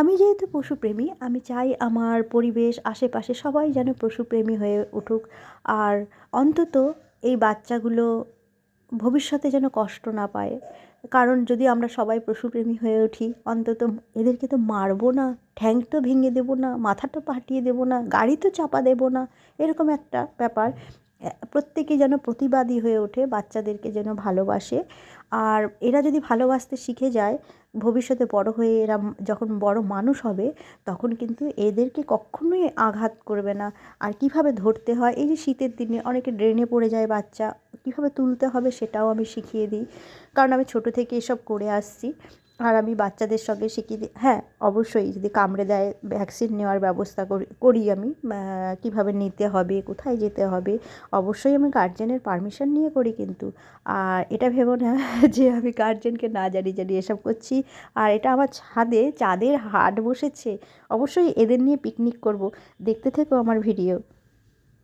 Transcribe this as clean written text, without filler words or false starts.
আমি যেহেতু পশুপ্রেমী, আমি চাই আমার পরিবেশ, আশেপাশে সবাই যেন পশুপ্রেমী হয়ে উঠুক। আর অন্তত এই বাচ্চাগুলো ভবিষ্যতে যেন কষ্ট না পায়। কারণ যদি আমরা সবাই পশুপ্রেমী হয়ে উঠি, অন্তত এদেরকে তো মারবো না, ঠ্যাং তো ভেঙে দেবো না, মাথা তো ফাটিয়ে দেবো না, গাড়ি তো চাপা দেবো না, এরকম একটা ব্যাপার। প্রত্যেকে যেন প্রতিবাদী হয়ে ওঠে, বাচ্চাদেরকে যেন ভালোবাসে। আর এরা যদি ভালোবাসতে শিখে যায়, ভবিষ্যতে বড় হয়ে এরা যখন বড় মানুষ হবে, তখন কিন্তু এদেরকে কক্ষনোই আঘাত করবে না। আর কীভাবে ধরতে হয়, এই যে শীতের দিনে অনেকে ড্রেনে পড়ে যায় বাচ্চা, কীভাবে তুলতে হবে সেটাও আমি শিখিয়ে দিই। কারণ আমি ছোটো থেকে এসব করে আসছি। আর আমি বাচ্চাদের সঙ্গে শিখিয়ে দিই, হ্যাঁ অবশ্যই যদি কামড়ে দেয় ভ্যাকসিন নেওয়ার ব্যবস্থা করি আমি। কীভাবে নিতে হবে, কোথায় যেতে হবে, অবশ্যই আমি গার্জেনের পারমিশন নিয়ে করি কিন্তু। আর এটা ভেবো না যে আমি গার্জেনকে না জানিয়ে এসব করছি। আর এটা আমার ছাদে চাঁদের হাট বসেছে, অবশ্যই এদের নিয়ে পিকনিক করব। দেখতে থেকো আমার ভিডিও।